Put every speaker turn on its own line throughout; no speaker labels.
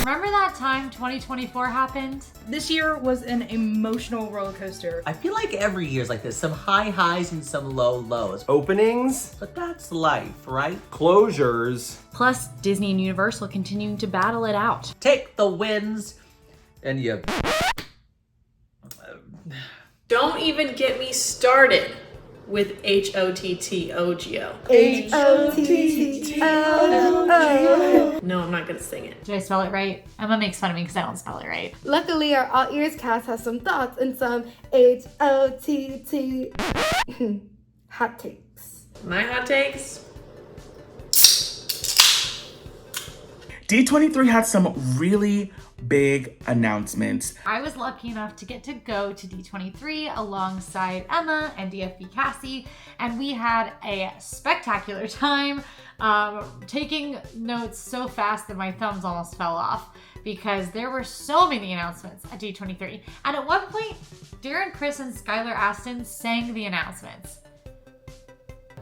Remember that time 2024 happened?
This year was an emotional roller coaster.
I feel like every year's like this. Some high highs and some low lows.
Openings,
But that's life, right?
closures.
Plus, Disney and Universal continuing to battle it out.
Take the wins and you...
Don't even get me started with HOTTOGO.
HOTTOGO.
No, I'm not gonna sing it.
Did I spell it right? Emma makes fun of me because I don't spell it right.
Luckily, our All Ears cast has some thoughts and some HOTT hot takes.
My hot takes?
D23 had some really big announcements.
I was lucky enough to get to go to D23 alongside Emma and DFB Cassie, and we had a spectacular time taking notes so fast that my thumbs almost fell off because there were so many announcements at D23. And at one point, Darren Criss and Skylar Aston sang the announcements.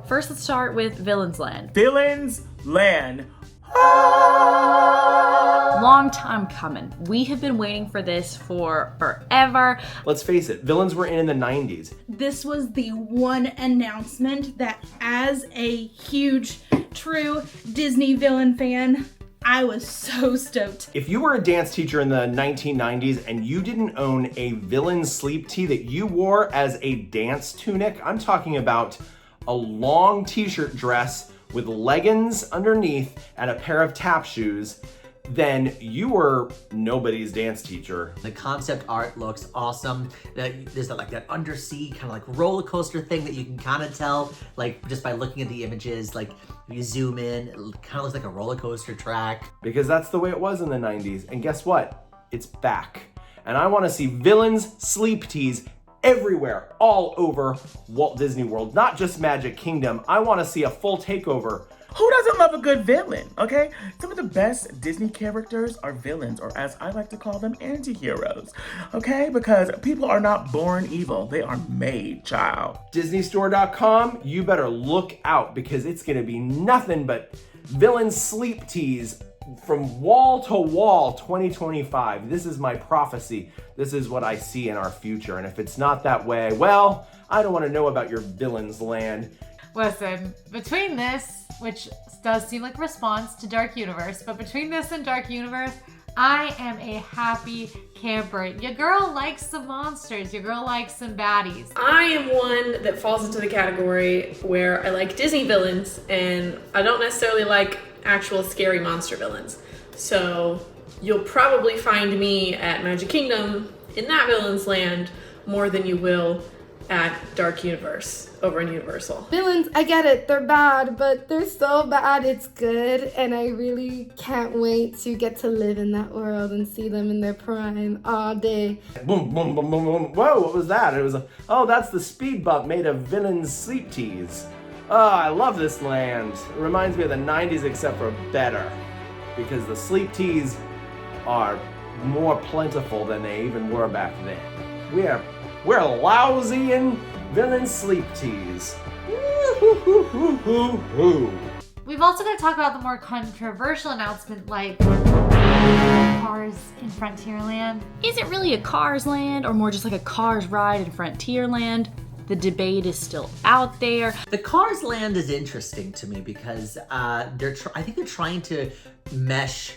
First, let's start with Villains Land.
Villains Land.
Long time coming. We have been waiting for this for forever.
Let's face it, villains were in the 90s.
This was the one announcement that, as a huge, true Disney villain fan, I was so stoked.
If you were a dance teacher in the 1990s and you didn't own a villain sleep tee that you wore as a dance tunic, I'm talking about a long t-shirt dress with leggings underneath and a pair of tap shoes, then you were nobody's dance teacher.
The concept art looks awesome. There's like that undersea kind of like roller coaster thing that you can kind of tell, like just by looking at the images, like if you zoom in, it kind of looks like a roller coaster track.
Because that's the way it was in the 90s. And guess what? It's back. And I want to see villains sleep tees everywhere, all over Walt Disney World, not just Magic Kingdom. I want to see a full takeover.
Who doesn't love a good villain, okay? Some of the best Disney characters are villains, or as I like to call them, anti-heroes, okay? Because people are not born evil, they are made, child.
DisneyStore.com, you better look out because it's gonna be nothing but villain sleep tees from wall to wall 2025. This is my prophecy. This is what I see in our future. And if it's not that way, well, I don't want to know about your villains land.
Listen, between this, which does seem like a response to Dark Universe, but between this and Dark Universe, I am a happy camper. Your girl likes some monsters. Your girl likes some baddies.
I am one that falls into the category where I like Disney villains and I don't necessarily like actual scary monster villains. So you'll probably find me at Magic Kingdom in that villain's land more than you will at Dark Universe over in Universal.
Villains, I get it, they're bad, but they're so bad it's good, and I really can't wait to get to live in that world and see them in their prime all day.
Boom, boom, boom, boom, boom. Whoa, what was that? It was oh, that's the speed bump made of villain sleep tees. Oh, I love this land. It reminds me of the 90s except for better, because the sleep tees are more plentiful than they even were back then. We're lousy in villain sleep tees.
We've also got to talk about the more controversial announcement like Cars in Frontierland.
Is it really a Cars land or more just like a Cars ride in Frontierland? The debate is still out there.
The Cars land is interesting to me because I think they're trying to mesh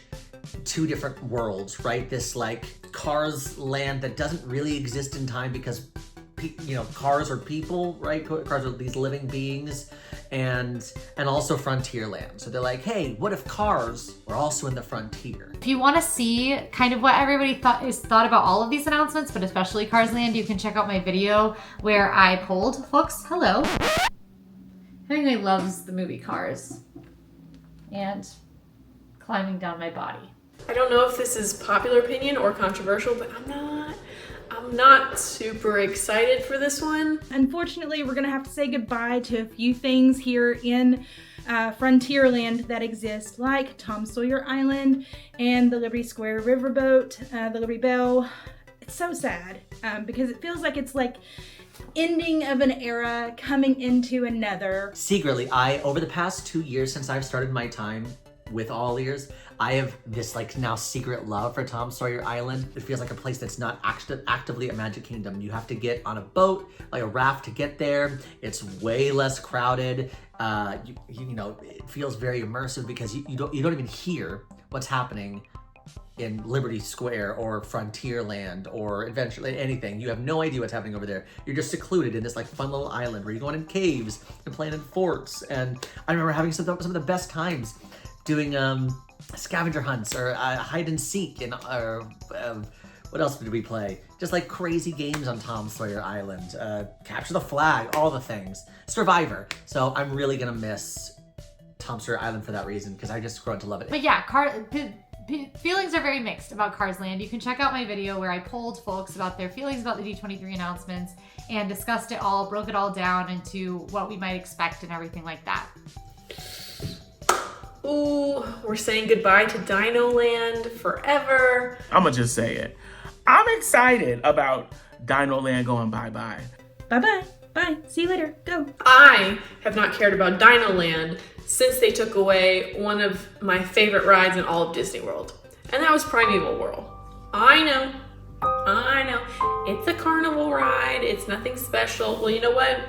two different worlds, right? This like Cars land that doesn't really exist in time because cars are people, right? Cars are these living beings, and also Frontierland. So they're like, hey, what if cars were also in the frontier?
If you want to see kind of what everybody thought about all of these announcements, but especially Cars Land, you can check out my video where I polled folks. Hello. Hemingway loves the movie Cars and climbing down my body.
I don't know if this is popular opinion or controversial, but I'm not super excited for this one.
Unfortunately, we're gonna have to say goodbye to a few things here in Frontierland that exist, like Tom Sawyer Island and the Liberty Square Riverboat, the Liberty Bell. It's so sad because it feels like it's like ending of an era coming into another.
Secretly, over the past 2 years since I've started my time with AllEars, I have this like now secret love for Tom Sawyer Island. It feels like a place that's not actively a Magic Kingdom. You have to get on a boat, like a raft to get there. It's way less crowded. You know, it feels very immersive because you don't even hear what's happening in Liberty Square or Frontierland or Adventureland, anything. You have no idea what's happening over there. You're just secluded in this like fun little island where you're going in caves and playing in forts. And I remember having some of the best times doing scavenger hunts or hide and seek and what else did we play? Just like crazy games on Tom Sawyer Island. Capture the flag, all the things. Survivor. So I'm really gonna miss Tom Sawyer Island for that reason because I just grown to love it.
But yeah, feelings are very mixed about Cars Land. You can check out my video where I polled folks about their feelings about the D23 announcements and discussed it all, broke it all down into what we might expect and everything like that.
Ooh, we're saying goodbye to Dino Land forever.
I'ma just say it. I'm excited about Dino Land going bye-bye.
Bye-bye. Bye. See you later. Go.
I have not cared about Dino Land since they took away one of my favorite rides in all of Disney World. And that was Primeval Whirl. I know. It's a carnival ride. It's nothing special. Well, you know what?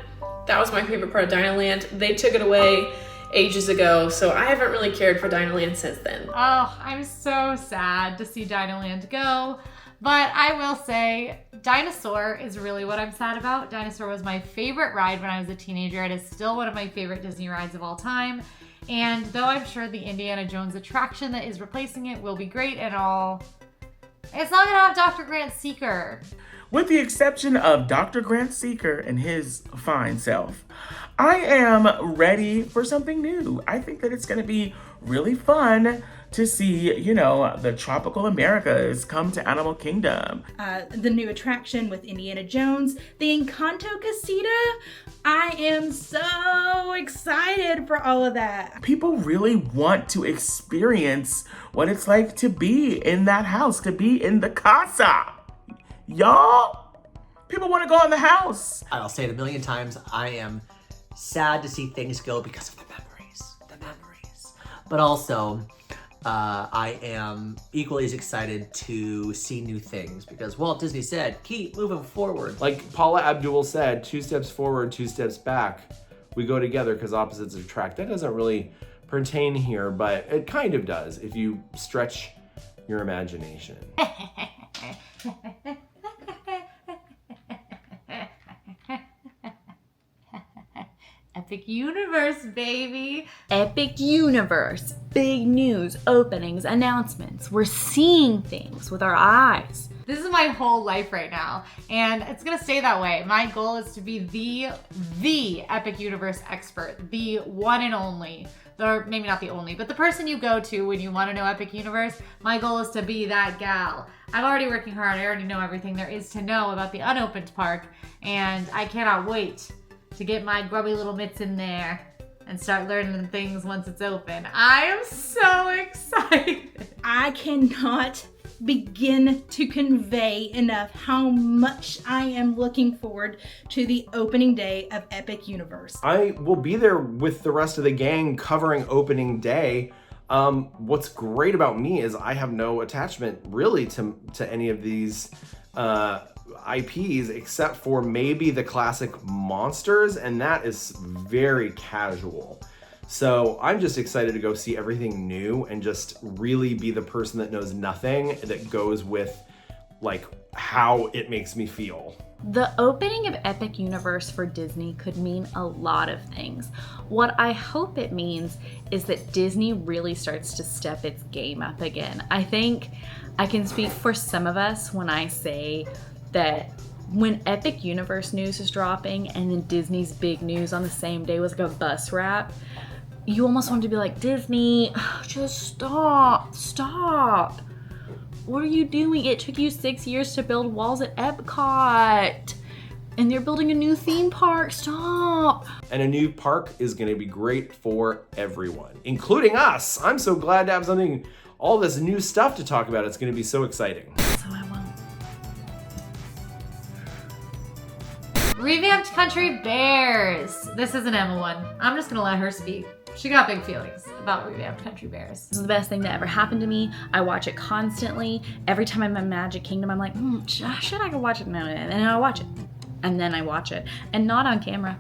That was my favorite part of Dino Land. They took it away ages ago, so I haven't really cared for Dino Land since then.
Oh, I'm so sad to see Dino Land go. But I will say, Dinosaur is really what I'm sad about. Dinosaur was my favorite ride when I was a teenager. It is still one of my favorite Disney rides of all time. And though I'm sure the Indiana Jones attraction that is replacing it will be great and all, it's not gonna have Dr. Grant Seeker.
With the exception of Dr. Grant Seeker and his fine self, I am ready for something new. I think that it's gonna be really fun to see, you know, the tropical Americas come to Animal Kingdom.
The new attraction with Indiana Jones, the Encanto Casita. I am so excited for all of that.
People really want to experience what it's like to be in that house, to be in the casa. Y'all, people want to go in the house.
I'll say it a million times. I am sad to see things go because of the memories. But also, I am equally as excited to see new things because Walt Disney said, keep moving forward.
Like Paula Abdul said, 2 steps forward, 2 steps back. We go together because opposites attract. That doesn't really pertain here, but it kind of does if you stretch your imagination.
Epic Universe, baby.
Epic Universe. Big news, openings, announcements. We're seeing things with our eyes.
This is my whole life right now, and it's gonna stay that way. My goal is to be the Epic Universe expert, the one and only, or maybe not the only, but the person you go to when you wanna know Epic Universe. My goal is to be that gal. I'm already working hard. I already know everything there is to know about the unopened park, and I cannot wait to get my grubby little mitts in there and start learning things once it's open. I am so excited.
I cannot begin to convey enough how much I am looking forward to the opening day of Epic Universe.
I will be there with the rest of the gang covering opening day. What's great about me is I have no attachment really to any of these IPs except for maybe the classic monsters, and that is very casual. So I'm just excited to go see everything new and just really be the person that knows nothing that goes with like how it makes me feel.
The opening of Epic Universe for Disney could mean a lot of things. What I hope it means is that Disney really starts to step its game up again. I think I can speak for some of us when I say that when Epic Universe news is dropping and then Disney's big news on the same day was like a bus wrap, you almost want to be like, Disney, just stop. What are you doing? It took you 6 years to build walls at Epcot. And they're building a new theme park. Stop.
And a new park is going to be great for everyone, including us. I'm so glad to have all this new stuff to talk about. It's going to be so exciting.
So I won't.
Revamped Country Bears. This is an Emma one. I'm just gonna let her speak. She got big feelings about revamped Country Bears.
This is the best thing that ever happened to me. I watch it constantly. Every time I'm in Magic Kingdom, I'm like, should I go watch it? No, and then I watch it. And then I watch it. And not on camera.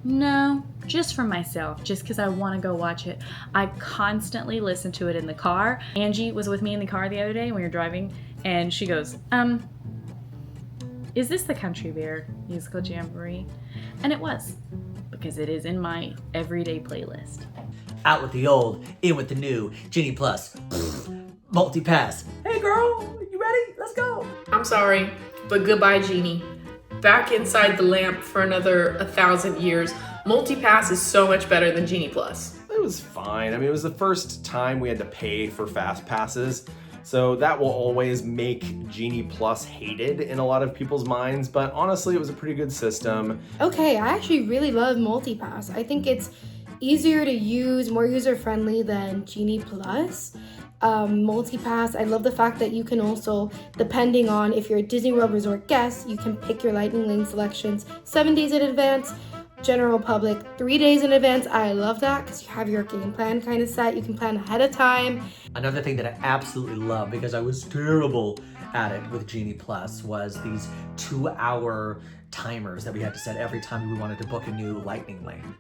No, just for myself, just because I want to go watch it. I constantly listen to it in the car. Angie was with me in the car the other day when we were driving, and she goes, is this the Country Bear Musical Jamboree? And it was, because it is in my everyday playlist.
Out with the old, in with the new. Genie Plus. Multi-pass. Hey girl, you ready? Let's go.
I'm sorry, but goodbye, Genie. Back inside the lamp for another 1,000 years. Multi-pass is so much better than Genie Plus.
It was fine. I mean, it was the first time we had to pay for fast passes, so that will always make Genie Plus hated in a lot of people's minds, but honestly, it was a pretty good system.
Okay, I actually really love MultiPass. I think it's easier to use, more user-friendly than Genie Plus. MultiPass, I love the fact that you can also, depending on if you're a Disney World Resort guest, you can pick your Lightning Lane selections 7 days in advance, general public 3 days in advance. I love that because you have your game plan kind of set. You can plan ahead of time.
Another thing that I absolutely love, because I was terrible at it with Genie Plus, was these 2-hour timers that we had to set every time we wanted to book a new Lightning Lane.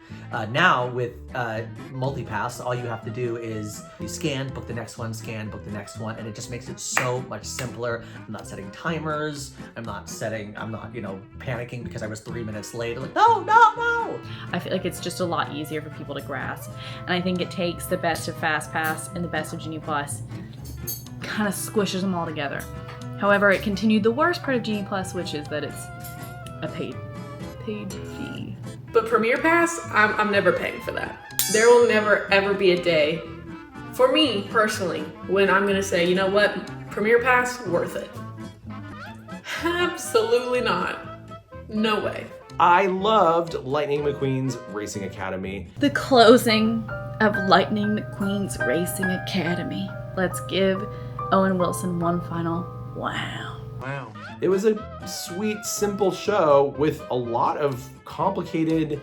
Now with MultiPass, all you have to do is you scan, book the next one, scan, book the next one, and it just makes it so much simpler. I'm not setting timers. I'm not, panicking because I was 3 minutes late. I'm like, no.
I feel like it's just a lot easier for people to grasp. And I think it takes the best of FastPass and the best of Genie Plus, kind of squishes them all together. However, it continued the worst part of Genie Plus, which is that it's a paid fee.
But Premier Pass, I'm never paying for that. There will never ever be a day, for me personally, when I'm gonna say, you know what, Premier Pass, worth it. Absolutely not. No way.
I loved Lightning McQueen's Racing Academy.
The closing of Lightning McQueen's Racing Academy. Let's give Owen Wilson one final wow.
Wow. It was a sweet, simple show with a lot of complicated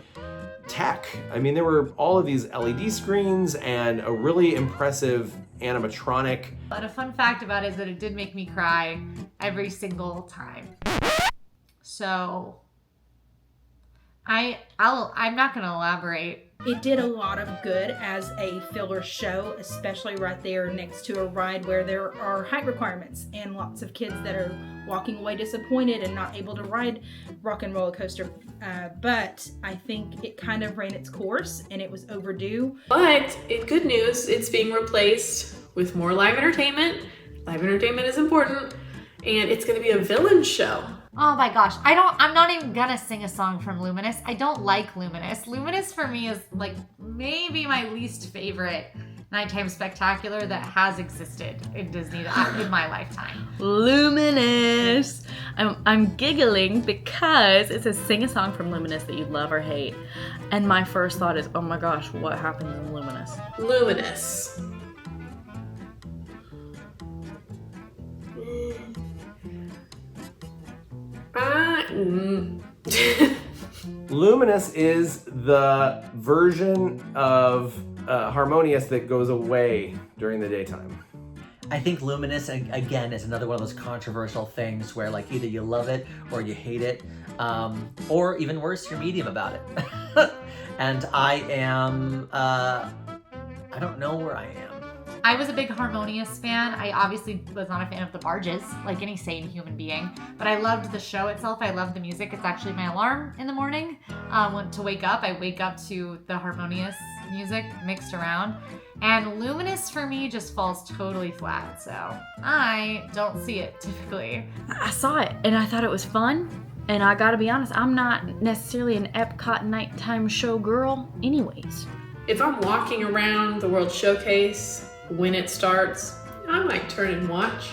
tech. I mean, there were all of these LED screens and a really impressive animatronic.
But a fun fact about it is that it did make me cry every single time. So I'm not gonna elaborate.
It did a lot of good as a filler show, especially right there next to a ride where there are height requirements and lots of kids that are walking away disappointed and not able to ride Rock and Roller Coaster. But I think it kind of ran its course and it was overdue.
But good news, it's being replaced with more live entertainment. Live entertainment is important, and it's gonna be a villain show.
Oh my gosh, I'm not even gonna sing a song from Luminous. I don't like Luminous. Luminous for me is like maybe my least favorite nighttime spectacular that has existed in Disney in my lifetime.
Luminous. I'm giggling because it says sing a song from Luminous that you love or hate. And my first thought is, oh my gosh, what happens in Luminous?
Luminous.
Luminous is the version of Harmonious that goes away during the daytime.
I think Luminous, again, is another one of those controversial things where like either you love it or you hate it, or even worse, you're medium about it. And I am, I don't know where I am.
I was a big Harmonious fan. I obviously was not a fan of the barges, like any sane human being, but I loved the show itself. I loved the music. It's actually my alarm in the morning. To wake up, I wake up to the Harmonious music mixed around. And Luminous for me just falls totally flat, so I don't see it typically.
I saw it and I thought it was fun. And I gotta be honest, I'm not necessarily an Epcot nighttime show girl anyways.
If I'm walking around the World Showcase when it starts, I might turn and watch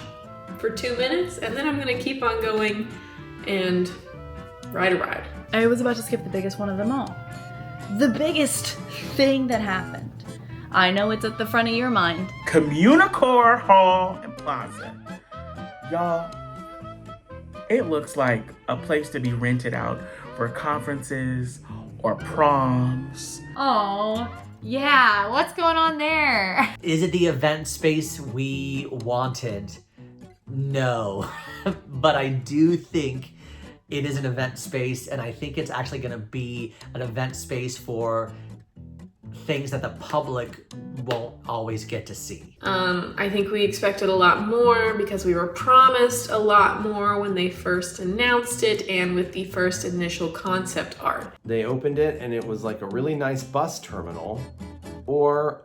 for 2 minutes, and then I'm gonna keep on going and ride a ride.
I was about to skip the biggest one of them all. The biggest thing that happened. I know it's at the front of your mind.
Communicore Hall and Plaza. Y'all, it looks like a place to be rented out for conferences or proms.
Oh, Yeah, what's going on there?
Is it the event space we wanted? No. But I do think it is an event space, and I think it's actually gonna be an event space for things that the public won't always get to see.
I think we expected a lot more because we were promised a lot more when they first announced it and with the first initial concept art.
They opened it and it was like a really nice bus terminal or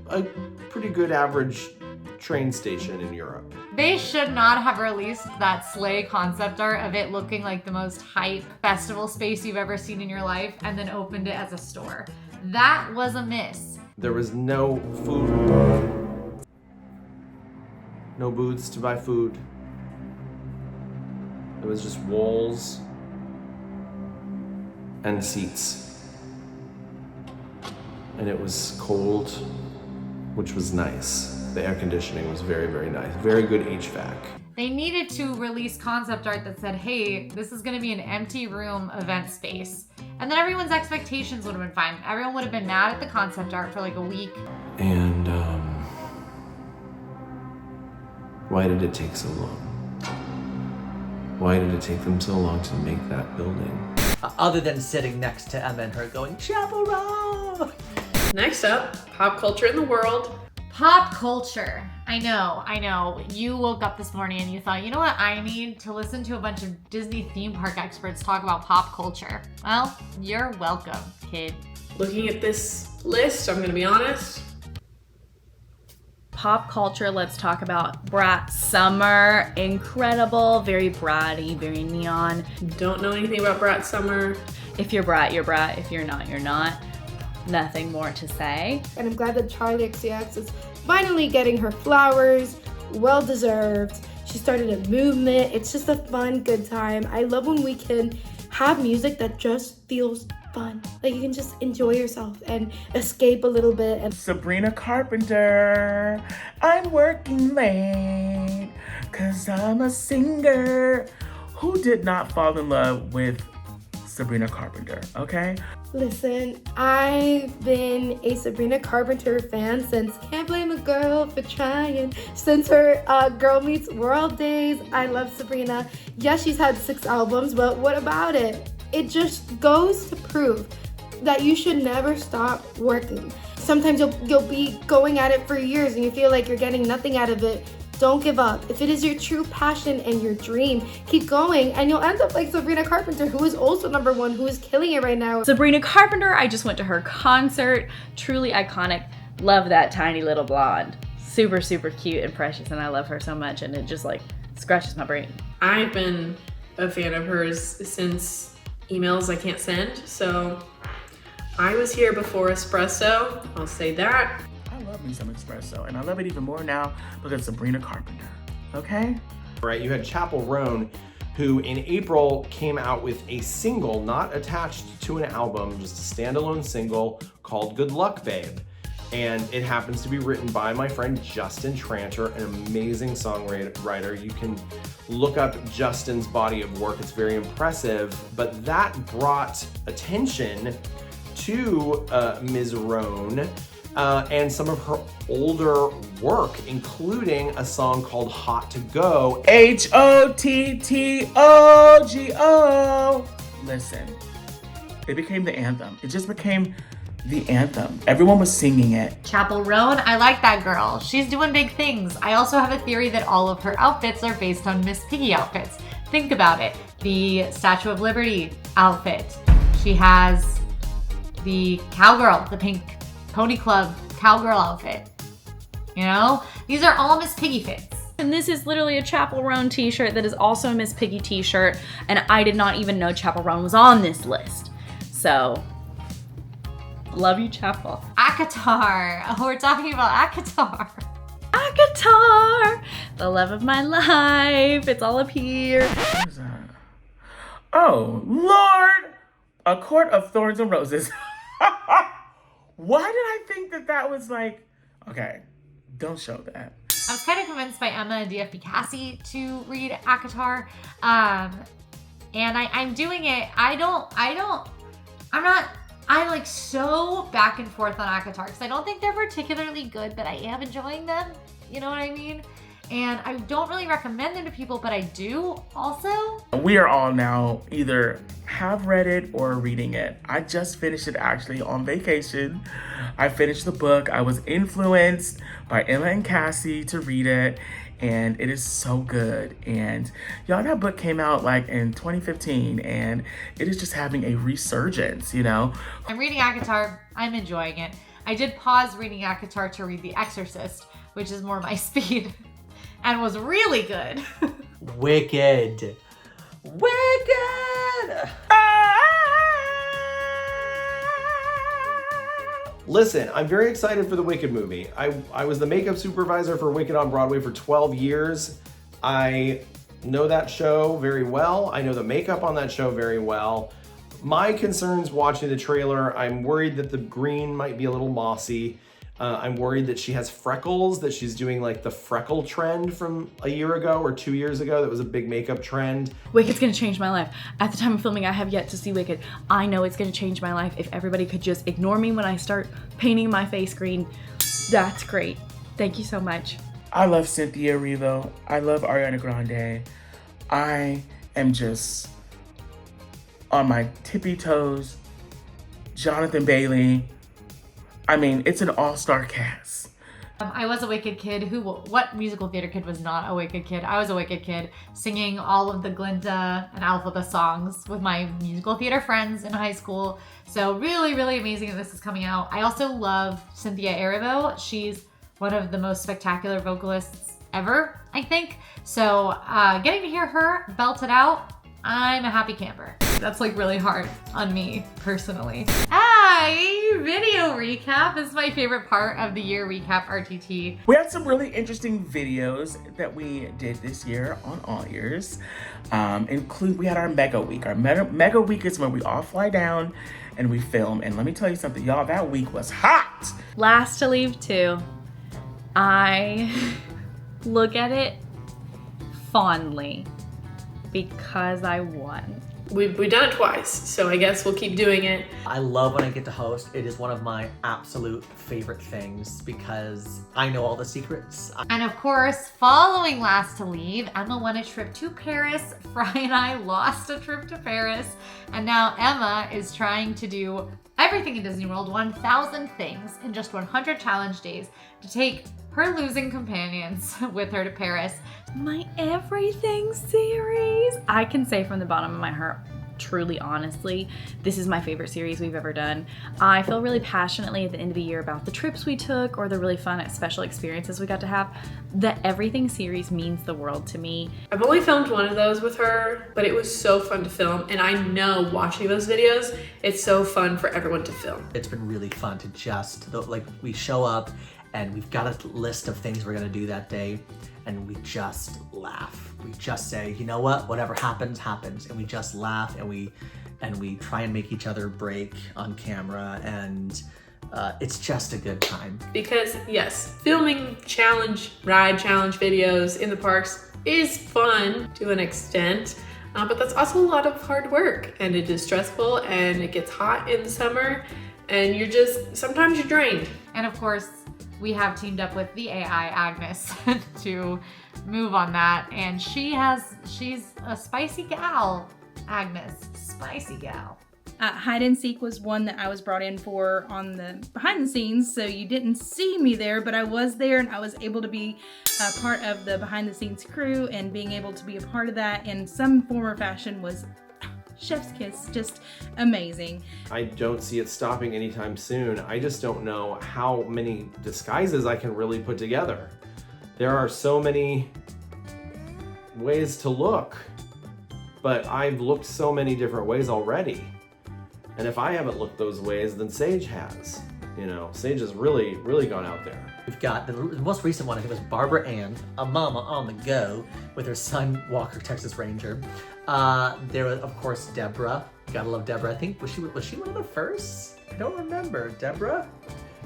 a pretty good average train station in Europe.
They should not have released that sleigh concept art of it looking like the most hype festival space you've ever seen in your life and then opened it as a store. That was a miss.
There was no food, no booths to buy food. It was just walls and seats. And it was cold, which was nice. The air conditioning was very, very nice. Very good HVAC.
They needed to release concept art that said, hey, this is gonna be an empty room event space. And then everyone's expectations would have been fine. Everyone would have been mad at the concept art for like a week.
And why did it take so long? Why did it take them so long to make that building?
Other than sitting next to Emma and her going, Chapel Row!
Next up, pop culture in the world.
Pop culture. I know. You woke up this morning and you thought, you know what I need to listen to a bunch of Disney theme park experts talk about pop culture. Well, you're welcome, kid.
Looking at this list, I'm gonna be honest.
Pop culture, let's talk about Brat Summer. Incredible, very bratty, very neon.
Don't know anything about Brat Summer.
If you're Brat, you're Brat. If you're not, you're not. Nothing more to say.
And I'm glad that Charlie XCX is finally getting her flowers. Well deserved. She started a movement. It's just a fun, good time. I love when we can have music that just feels fun. Like you can just enjoy yourself and escape a little bit. And
Sabrina Carpenter, I'm working late, 'cause I'm a singer. Who did not fall in love with Sabrina Carpenter, okay?
listen, I've been a Sabrina Carpenter fan since Can't Blame a Girl for Trying. Since her Girl Meets World days, I love Sabrina. Yes, she's had 6 albums, but what about it? It just goes to prove that you should never stop working. Sometimes you'll be going at it for years and you feel like you're getting nothing out of it. Don't give up. If it is your true passion and your dream, keep going and you'll end up like Sabrina Carpenter, who is also #1, who is killing it right now.
Sabrina Carpenter, I just went to her concert. Truly iconic. Love that tiny little blonde. Super, super cute and precious, and I love her so much, and it just like scratches my brain.
I've been a fan of hers since Emails I Can't Send, so I was here before Espresso, I'll say that.
I love me some espresso, and I love it even more now because Sabrina Carpenter, okay?
Right, you had Chapel Roan, who in April came out with a single not attached to an album, just a standalone single called Good Luck Babe. And it happens to be written by my friend Justin Tranter, an amazing songwriter. You can look up Justin's body of work, it's very impressive, but that brought attention to Ms. Roan and some of her older work, including a song called Hot to Go.
HOTTOGO. Listen, it became the anthem. It just became the anthem. Everyone was singing it.
Chapel Roan, I like that girl. She's doing big things. I also have a theory that all of her outfits are based on Miss Piggy outfits. Think about it. The Statue of Liberty outfit. She has the cowgirl, the pink pony club cowgirl outfit. You know? These are all Miss Piggy fits.
And this is literally a Chapel Roan t-shirt that is also a Miss Piggy t-shirt, and I did not even know Chapel Roan was on this list. So, love you, Chapel.
ACOTAR. Oh, we're talking about ACOTAR.
ACOTAR, the love of my life. It's all up here.
What is that? Oh, Lord! A Court of Thorns and Roses. Why did I think that was like, okay, don't show that.
I was kind of convinced by Emma and DFB Cassie to read ACOTAR. And I'm doing it. I'm I'm like so back and forth on ACOTAR because I don't think they're particularly good, but I am enjoying them. You know what I mean? And I don't really recommend them to people, but I do also.
We are all now either have read it or reading it. I just finished it actually on vacation. I finished the book. I was influenced by Emma and Cassie to read it, and it is so good. And y'all, that book came out like in 2015, and it is just having a resurgence, you know?
I'm reading ACOTAR. I'm enjoying it. I did pause reading ACOTAR to read The Exorcist, which is more my speed, and was really good.
Wicked. Wicked!
Listen, I'm very excited for the Wicked movie. I was the makeup supervisor for Wicked on Broadway for 12 years. I know that show very well. I know the makeup on that show very well. My concerns watching the trailer, I'm worried that the green might be a little mossy. I'm worried that she has freckles, that she's doing like the freckle trend from a year ago or 2 years ago. That was a big makeup trend.
Wicked's gonna change my life. At the time of filming, I have yet to see Wicked. I know it's gonna change my life if everybody could just ignore me when I start painting my face green. That's great. Thank you so much.
I love Cynthia Erivo. I love Ariana Grande. I am just on my tippy toes. Jonathan Bailey. I mean, it's an all-star cast.
I was a Wicked kid. What musical theater kid was not a Wicked kid? I was a Wicked kid singing all of the Glinda and Alphaba songs with my musical theater friends in high school. So really, really amazing that this is coming out. I also love Cynthia Erivo. She's one of the most spectacular vocalists ever, I think. So getting to hear her belt it out, I'm a happy camper. That's like really hard on me personally. Video recap is my favorite part of the year recap RTT.
We had some really interesting videos that we did this year on All Ears. We had our Mega Week. Our Mega Week is when we all fly down and we film. And let me tell you something, y'all, that week was hot.
Last to leave too. I look at it fondly because I won.
We've done it twice, so I guess we'll keep doing it.
I love when I get to host. It is one of my absolute favorite things because I know all the secrets.
And of course, following Last to Leave, Emma won a trip to Paris. Fry and I lost a trip to Paris. And now Emma is trying to do everything in Disney World, 1,000 things in just 100 challenge days to take her losing companions with her to Paris.
My everything series. I can say from the bottom of my heart, truly honestly, this is my favorite series we've ever done. I feel really passionately at the end of the year about the trips we took or the really fun special experiences we got to have. The everything series means the world to me.
I've only filmed one of those with her, but it was so fun to film, and I know watching those videos, it's so fun for everyone to film.
It's been really fun to just, like, we show up and we've got a list of things we're gonna do that day, and we just laugh. We just say, you know what, whatever happens, happens. And we just laugh and we try and make each other break on camera, and it's just a good time.
Because yes, filming ride challenge videos in the parks is fun to an extent, but that's also a lot of hard work, and it is stressful, and it gets hot in the summer, and sometimes you're drained.
And of course, we have teamed up with the AI Agnes to move on that. And she's a spicy gal, Agnes, spicy gal.
Hide and Seek was one that I was brought in for on the behind the scenes, so you didn't see me there, but I was there and I was able to be a part of the behind the scenes crew, and being able to be a part of that in some form or fashion was chef's kiss, just amazing.
I don't see it stopping anytime soon. I just don't know how many disguises I can really put together. There are so many ways to look, but I've looked so many different ways already. And if I haven't looked those ways, then Sage has. You know, Sage has really, really gone out there.
We've got the most recent one, I think, was Barbara Ann, a mama on the go with her son, Walker, Texas Ranger. There was, of course, Deborah. Gotta love Deborah. I think, was she one of the first? I don't remember. Deborah?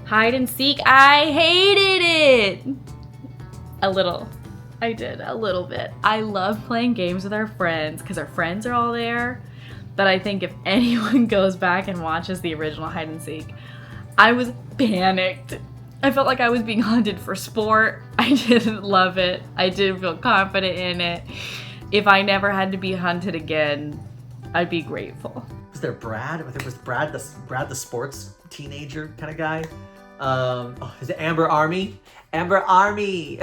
Hide and Seek, I hated it. A little. I did, a little bit. I love playing games with our friends because our friends are all there. that I think if anyone goes back and watches the original hide and seek, I was panicked. I felt like I was being hunted for sport. I didn't love it. I didn't feel confident in it. If I never had to be hunted again, I'd be grateful.
Was there Brad? I think it was Brad the sports teenager kind of guy. Is it Amber Army? Amber Army!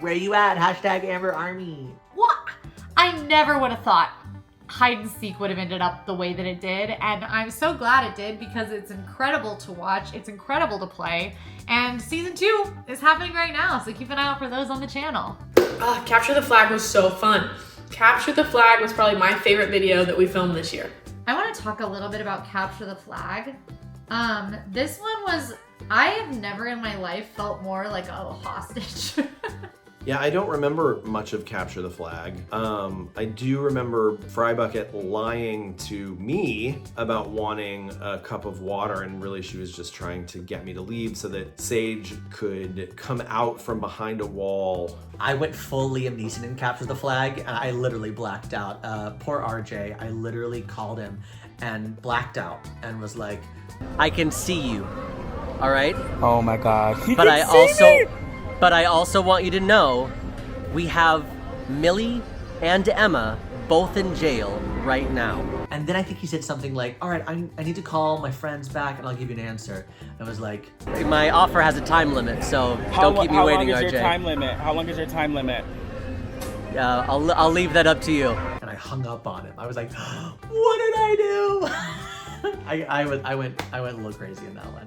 Where you at? Hashtag Amber Army.
What? I never would have thought hide and seek would have ended up the way that it did, and I'm so glad it did because it's incredible to watch, it's incredible to play, and season 2 is happening right now, so keep an eye out for those on the channel.
Capture the Flag was so fun. Capture the Flag was probably my favorite video that we filmed this year.
I want to talk a little bit about Capture the Flag. This one was, I have never in my life felt more like a hostage.
Yeah, I don't remember much of Capture the Flag. I do remember Frybucket lying to me about wanting a cup of water, and really she was just trying to get me to leave so that Sage could come out from behind a wall.
I went full Liam Neeson in Capture the Flag, and I literally blacked out. Poor RJ, I literally called him and blacked out and was like, I can see you, all right?
Oh my God.
But I also want you to know we have Millie and Emma both in jail right now. And then I think he said something like, all right, I need to call my friends back and I'll give you an answer. I was like, my offer has a time limit, so don't keep me waiting, RJ.
How long is your time limit? How long is your time limit?
I'll leave that up to you. And I hung up on him. I was like, what did I do? I went a little crazy in that one.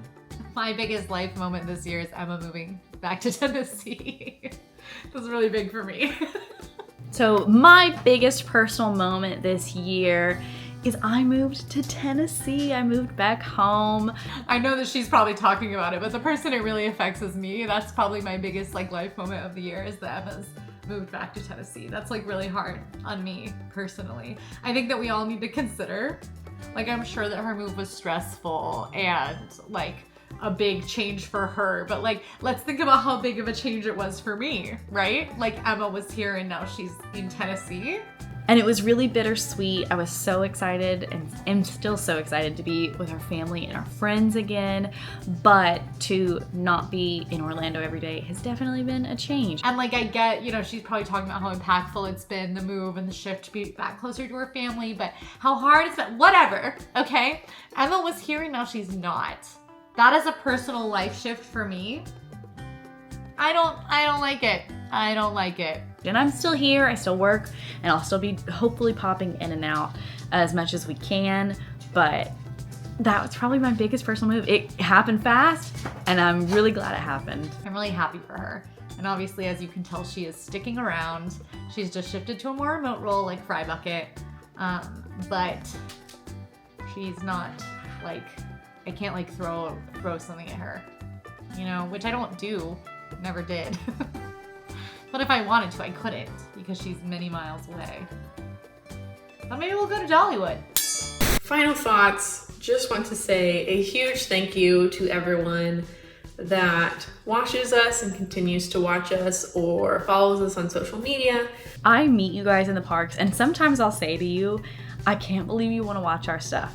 My biggest life moment this year is Emma moving back to Tennessee. This was really big for me.
So my biggest personal moment this year is I moved to Tennessee. I moved back home.
I know that she's probably talking about it, but the person it really affects is me. That's probably my biggest life moment of the year is that Emma's moved back to Tennessee. That's really hard on me personally. I think that we all need to consider, I'm sure that her move was stressful and a big change for her, but let's think about how big of a change it was for me, right? Emma was here and now she's in Tennessee.
And it was really bittersweet. I was so excited and am still so excited to be with our family and our friends again, but to not be in Orlando every day has definitely been a change.
And I get, she's probably talking about how impactful it's been, the move and the shift to be back closer to her family, but how hard it's been, whatever, okay? Emma was here and now she's not. That is a personal life shift for me. I don't like it. I don't like it.
And I'm still here, I still work, and I'll still be hopefully popping in and out as much as we can, but that was probably my biggest personal move. It happened fast, and I'm really glad it happened.
I'm really happy for her. And obviously, as you can tell, she is sticking around. She's just shifted to a more remote role like Frybucket, but she's not I can't throw something at her, which I don't do, never did. But if I wanted to, I couldn't because she's many miles away. But maybe we'll go to Dollywood.
Final thoughts. Just want to say a huge thank you to everyone that watches us and continues to watch us or follows us on social media.
I meet you guys in the parks and sometimes I'll say to you, I can't believe you want to watch our stuff.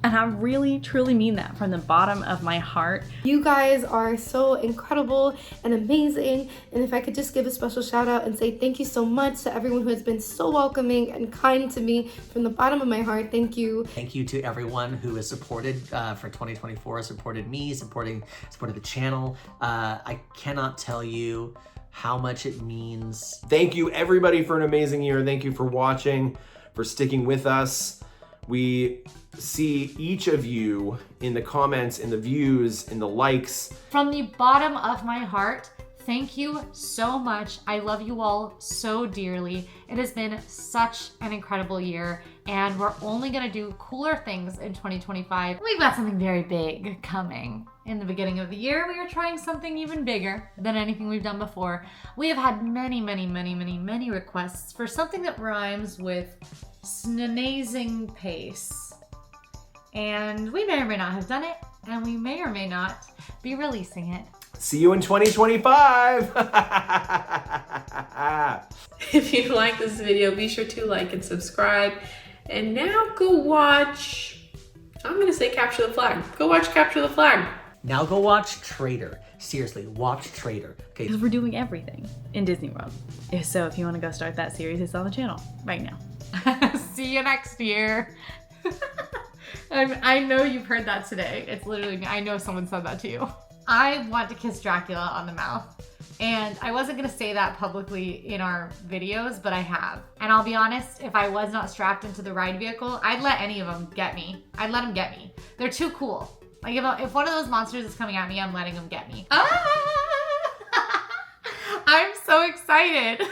And I really, truly mean that from the bottom of my heart.
You guys are so incredible and amazing. And if I could just give a special shout out and say thank you so much to everyone who has been so welcoming and kind to me from the bottom of my heart. Thank you.
Thank you to everyone who has supported for 2024, supported me, supported the channel. I cannot tell you how much it means.
Thank you everybody for an amazing year. Thank you for watching, for sticking with us. We see each of you in the comments, in the views, in the likes.
From the bottom of my heart, thank you so much. I love you all so dearly. It has been such an incredible year, and we're only gonna do cooler things in 2025. We've got something very big coming. In the beginning of the year, we are trying something even bigger than anything we've done before. We have had many requests for something that rhymes with snazing pace. And we may or may not have done it, and we may or may not be releasing it.
See you in 2025.
If you like this video, be sure to like and subscribe. And now go watch, I'm gonna say Capture the Flag. Go watch Capture the Flag.
Now go watch Traitor. Seriously, watch Traitor. Okay.
Because we're doing everything in Disney World. So if you want to go start that series, it's on the channel right now.
See you next year. I know you've heard that today. It's literally me. I know someone said that to you. I want to kiss Dracula on the mouth. And I wasn't gonna say that publicly in our videos, but I have. And I'll be honest, if I was not strapped into the ride vehicle, I'd let any of them get me. I'd let them get me. They're too cool. Like if one of those monsters is coming at me, I'm letting them get me. Ah! I'm so excited.